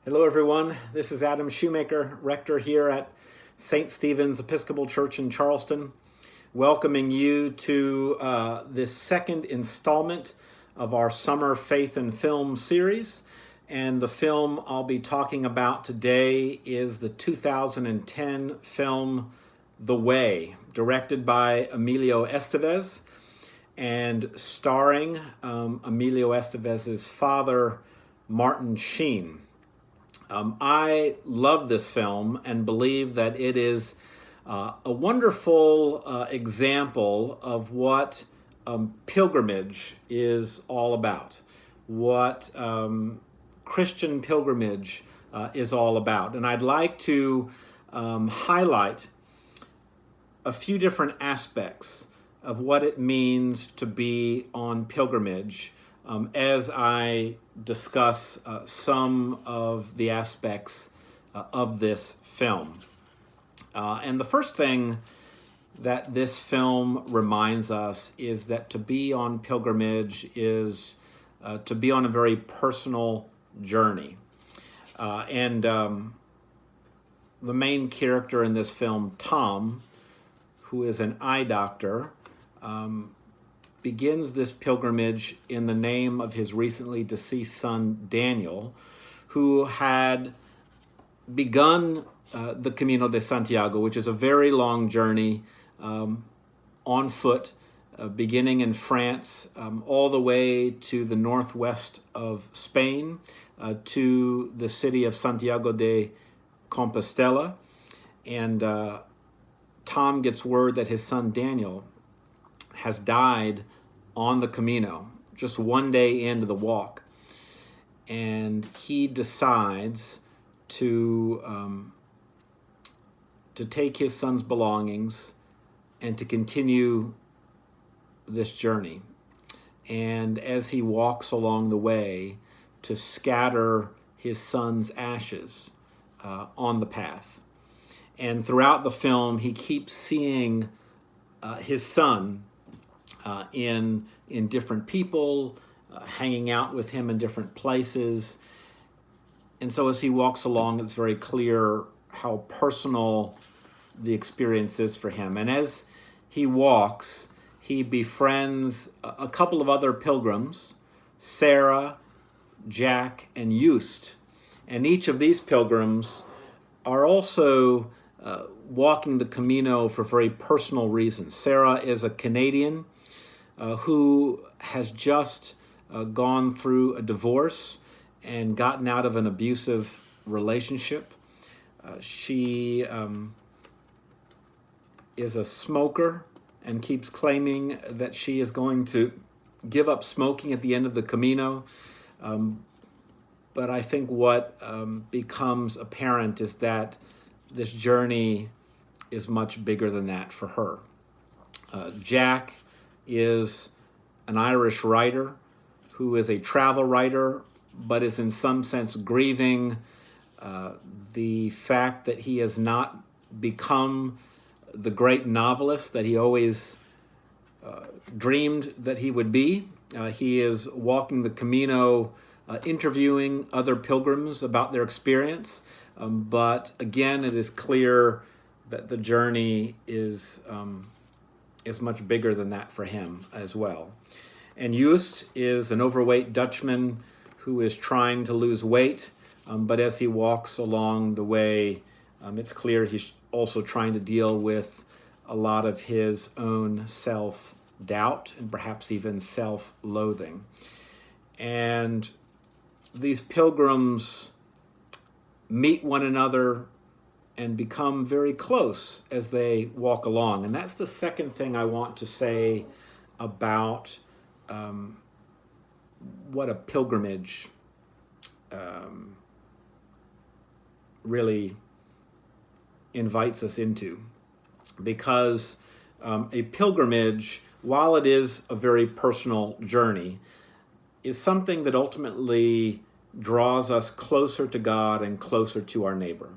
Hello, everyone. This is Adam Shoemaker, rector here at St. Stephen's Episcopal Church in Charleston, welcoming you to this second installment of our Summer Faith and Film series. And the film I'll be talking about today is the 2010 film The Way, directed by Emilio Estevez and starring Emilio Estevez's father, Martin Sheen. I love this film and believe that it is a wonderful example of what pilgrimage is all about, what Christian pilgrimage is all about. And I'd like to highlight a few different aspects of what it means to be on pilgrimage as I discuss some of the aspects of this film. And the first thing that this film reminds us is that to be on pilgrimage is to be on a very personal journey. And the main character in this film, Tom, who is an eye doctor, begins this pilgrimage in the name of his recently deceased son, Daniel, who had begun the Camino de Santiago, which is a very long journey on foot, beginning in France, all the way to the northwest of Spain, to the city of Santiago de Compostela. And Tom gets word that his son, Daniel, has died on the Camino, just one day into the walk. And he decides to take his son's belongings and to continue this journey. And as he walks along the way, to scatter his son's ashes on the path. And throughout the film, he keeps seeing his son in different people, hanging out with him in different places. And so as he walks along, it's very clear how personal the experience is for him. And as he walks, he befriends a couple of other pilgrims, Sarah, Jack, and Just. And each of these pilgrims are also walking the Camino for very personal reasons. Sarah is a Canadian who has just gone through a divorce and gotten out of an abusive relationship. She is a smoker and keeps claiming that she is going to give up smoking at the end of the Camino. But I think what becomes apparent is that this journey is much bigger than that for her. Jack is an Irish writer who is a travel writer, but is in some sense grieving the fact that he has not become the great novelist that he always dreamed that he would be. He is walking the Camino, interviewing other pilgrims about their experience. But again, it is clear that the journey is much bigger than that for him as well. And Just is an overweight Dutchman who is trying to lose weight, but as he walks along the way, it's clear he's also trying to deal with a lot of his own self-doubt and perhaps even self-loathing. And these pilgrims meet one another and become very close as they walk along. And that's the second thing I want to say about what a pilgrimage really invites us into. Because a pilgrimage, while it is a very personal journey, is something that ultimately draws us closer to God and closer to our neighbor.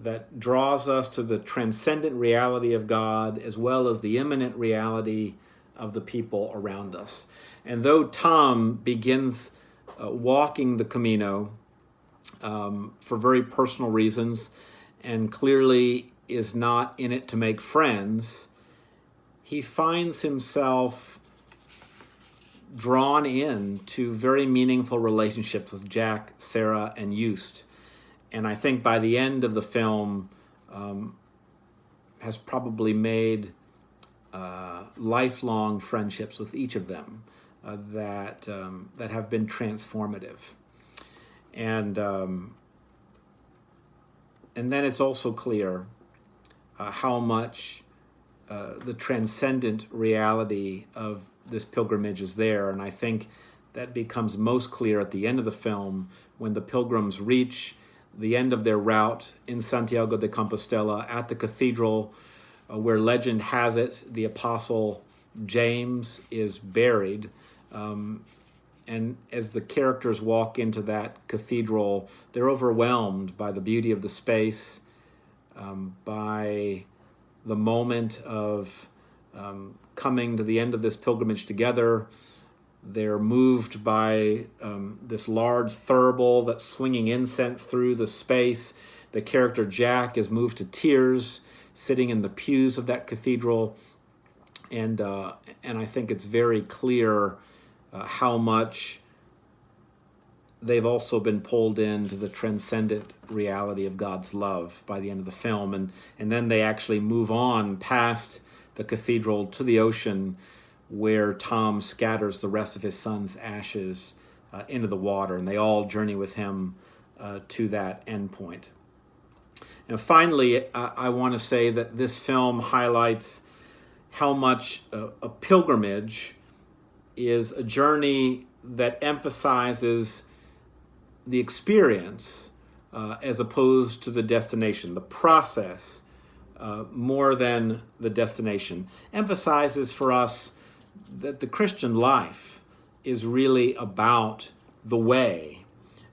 That draws us to the transcendent reality of God as well as the immanent reality of the people around us. And though Tom begins walking the Camino for very personal reasons, and clearly is not in it to make friends, he finds himself drawn in to very meaningful relationships with Jack, Sarah, and Eustace. And I think by the end of the film, has probably made lifelong friendships with each of them that have been transformative. And then it's also clear how much the transcendent reality of this pilgrimage is there. And I think that becomes most clear at the end of the film when the pilgrims reach the end of their route in Santiago de Compostela at the cathedral where legend has it the Apostle James is buried. And as the characters walk into that cathedral, they're overwhelmed by the beauty of the space, by the moment of coming to the end of this pilgrimage together. They're moved by this large thurible that's swinging incense through the space. The character Jack is moved to tears, sitting in the pews of that cathedral. And I think it's very clear how much they've also been pulled into the transcendent reality of God's love by the end of the film. And then they actually move on past the cathedral to the ocean, where Tom scatters the rest of his son's ashes into the water, and they all journey with him to that end point. And finally, I want to say that this film highlights how much a pilgrimage is a journey that emphasizes the experience as opposed to the destination, the process more than the destination. Emphasizes for us that the Christian life is really about the way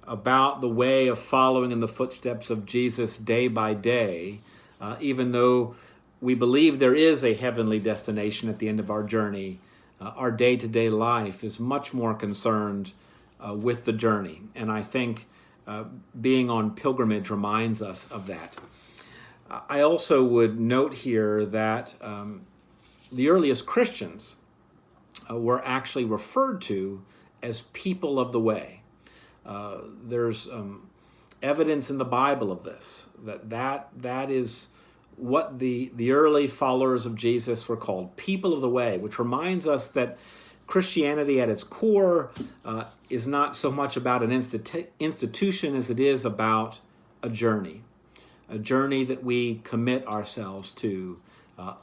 of following in the footsteps of Jesus day by day, even though we believe there is a heavenly destination at the end of our journey. Our day-to-day life is much more concerned with the journey. And I think being on pilgrimage reminds us of that. I also would note here that the earliest Christians were actually referred to as people of the way. There's evidence in the Bible of this, that is what the early followers of Jesus were called, people of the way, which reminds us that Christianity at its core is not so much about an institution as it is about a journey that we commit ourselves to,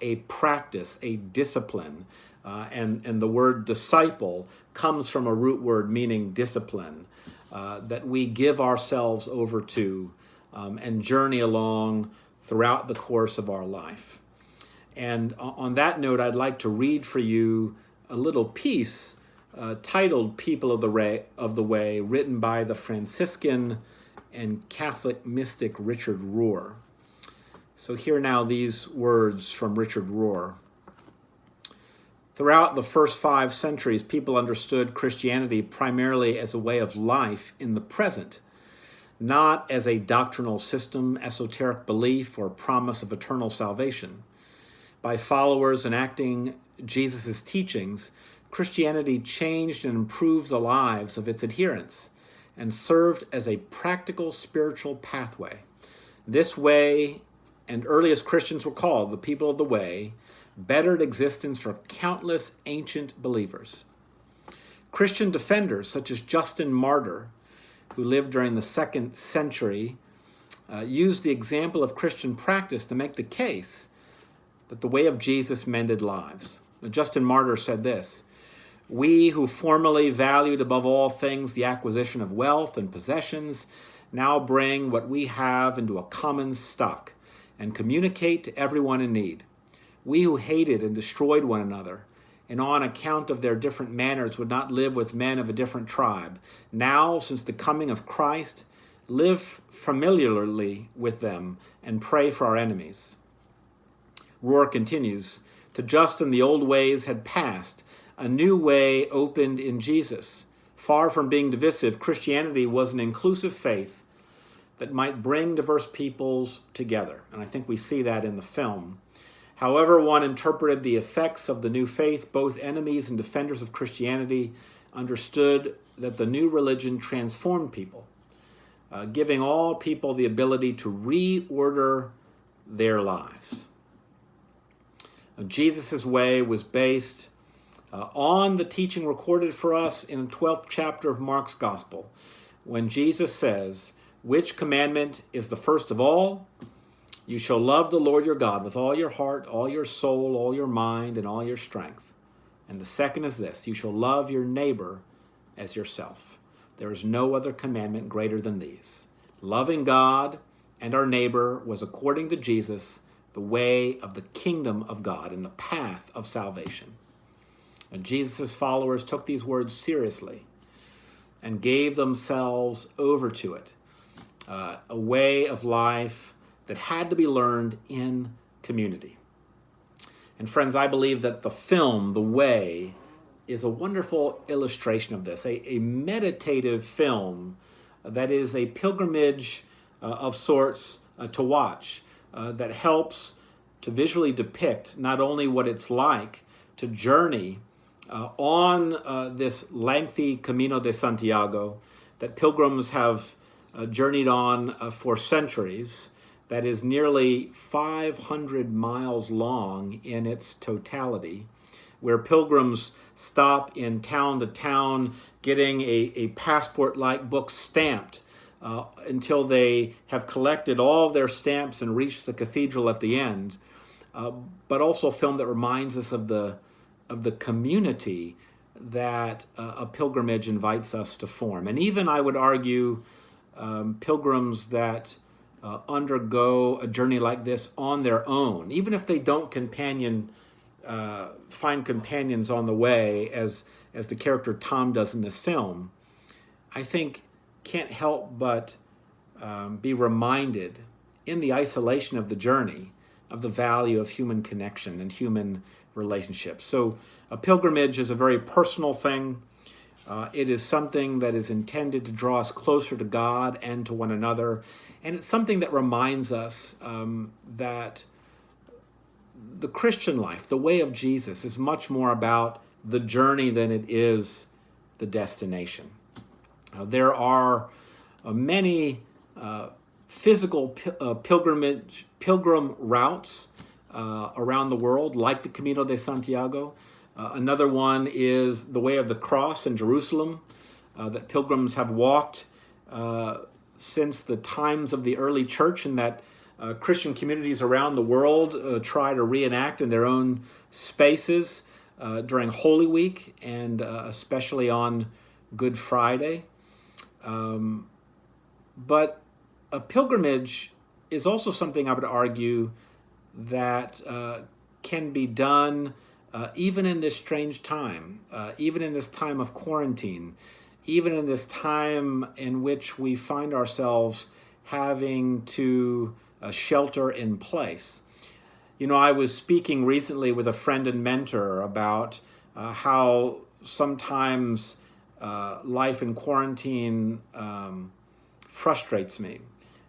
a practice, a discipline. And the word disciple comes from a root word meaning discipline, that we give ourselves over to and journey along throughout the course of our life. And on that note, I'd like to read for you a little piece titled People of the Way, written by the Franciscan and Catholic mystic Richard Rohr. So hear now these words from Richard Rohr. Throughout the first 5 centuries, people understood Christianity primarily as a way of life in the present, not as a doctrinal system, esoteric belief, or promise of eternal salvation. By followers enacting Jesus' teachings, Christianity changed and improved the lives of its adherents and served as a practical spiritual pathway. This way, and earliest Christians were called the people of the way, bettered existence for countless ancient believers. Christian defenders such as Justin Martyr, who lived during the 2nd century, used the example of Christian practice to make the case that the way of Jesus mended lives. Justin Martyr said this: "We who formerly valued above all things the acquisition of wealth and possessions now bring what we have into a common stock and communicate to everyone in need. We who hated and destroyed one another, and on account of their different manners would not live with men of a different tribe, now, since the coming of Christ, live familiarly with them and pray for our enemies." Rohr continues, "To Justin, the old ways had passed. A new way opened in Jesus. Far from being divisive, Christianity was an inclusive faith that might bring diverse peoples together. And I think we see that in the film. However one interpreted the effects of the new faith, both enemies and defenders of Christianity understood that the new religion transformed people, giving all people the ability to reorder their lives. Jesus' way was based on the teaching recorded for us in the 12th chapter of Mark's Gospel, when Jesus says, "Which commandment is the first of all? You shall love the Lord your God with all your heart, all your soul, all your mind, and all your strength. And the second is this, you shall love your neighbor as yourself. There is no other commandment greater than these." Loving God and our neighbor was, according to Jesus, the way of the kingdom of God and the path of salvation. And Jesus' followers took these words seriously and gave themselves over to it, a way of life that had to be learned in community. And friends, I believe that the film, The Way, is a wonderful illustration of this, a meditative film that is a pilgrimage of sorts to watch, that helps to visually depict not only what it's like to journey on this lengthy Camino de Santiago that pilgrims have journeyed on for centuries, that is nearly 500 miles long in its totality, where pilgrims stop in town to town getting a passport-like book stamped until they have collected all their stamps and reached the cathedral at the end, but also a film that reminds us of the community that a pilgrimage invites us to form. And even, I would argue, pilgrims that undergo a journey like this on their own, even if they don't find companions on the way, as the character Tom does in this film, I think can't help but be reminded in the isolation of the journey of the value of human connection and human relationships. So a pilgrimage is a very personal thing. It is something that is intended to draw us closer to God and to one another. And it's something that reminds us that the Christian life, the way of Jesus, is much more about the journey than it is the destination. There are many physical pilgrim routes around the world, like the Camino de Santiago. Another one is the Way of the Cross in Jerusalem, that pilgrims have walked since the times of the early church, and that Christian communities around the world try to reenact in their own spaces during Holy Week and especially on Good Friday. But a pilgrimage is also something, I would argue, that can be done even in this strange time, even in this time of quarantine, even in this time in which we find ourselves having to shelter in place. You know, I was speaking recently with a friend and mentor about how sometimes life in quarantine frustrates me,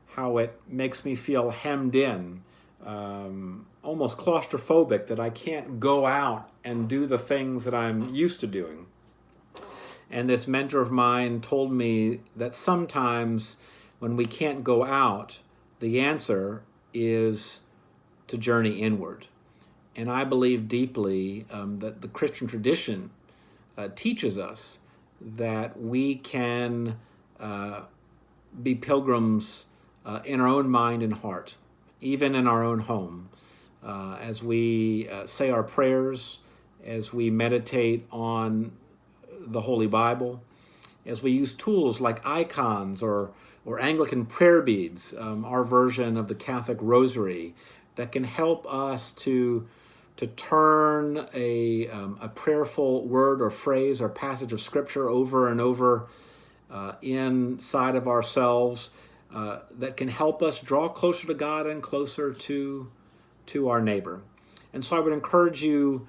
how it makes me feel hemmed in, almost claustrophobic, that I can't go out and do the things that I'm used to doing. And this mentor of mine told me that sometimes when we can't go out, the answer is to journey inward. And I believe deeply that the Christian tradition teaches us that we can be pilgrims in our own mind and heart, even in our own home, as we say our prayers, as we meditate on the Holy Bible, as we use tools like icons or Anglican prayer beads, our version of the Catholic Rosary, that can help us to turn a prayerful word or phrase or passage of Scripture over and over inside of ourselves, that can help us draw closer to God and closer to our neighbor. And so I would encourage you,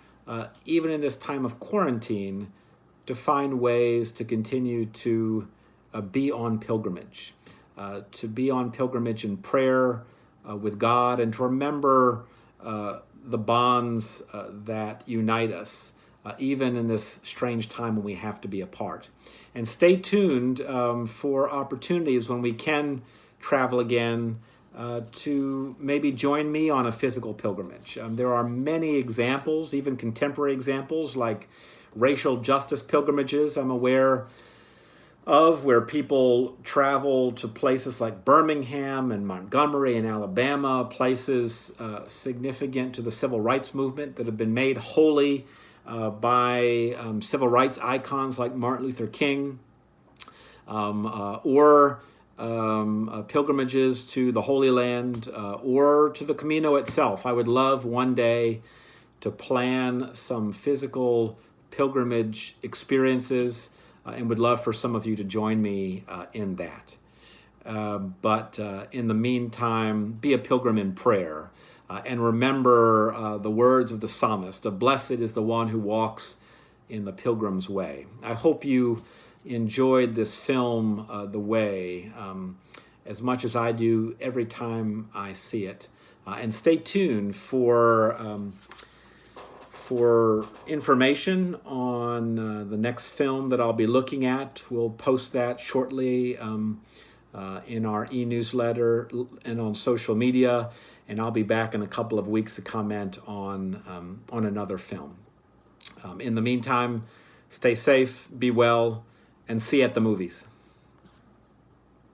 even in this time of quarantine, to find ways to continue to be on pilgrimage. to be on pilgrimage in prayer with God, and to remember the bonds that unite us, even in this strange time when we have to be apart. And stay tuned for opportunities when we can travel again to maybe join me on a physical pilgrimage. There are many examples, even contemporary examples, like racial justice pilgrimages I'm aware of, where people travel to places like Birmingham and Montgomery and Alabama, places significant to the civil rights movement that have been made holy by civil rights icons like Martin Luther King, or pilgrimages to the Holy Land or to the Camino itself. I would love one day to plan some physical pilgrimage experiences and would love for some of you to join me in that. But in the meantime, be a pilgrim in prayer and remember the words of the psalmist, "Blessed is the one who walks in the pilgrim's way." I hope you enjoyed this film, The Way, as much as I do every time I see it. And stay tuned for information on the next film that I'll be looking at. We'll post that shortly in our e-newsletter and on social media. And I'll be back in a couple of weeks to comment on another film. In the meantime, stay safe, be well, and see you at the movies.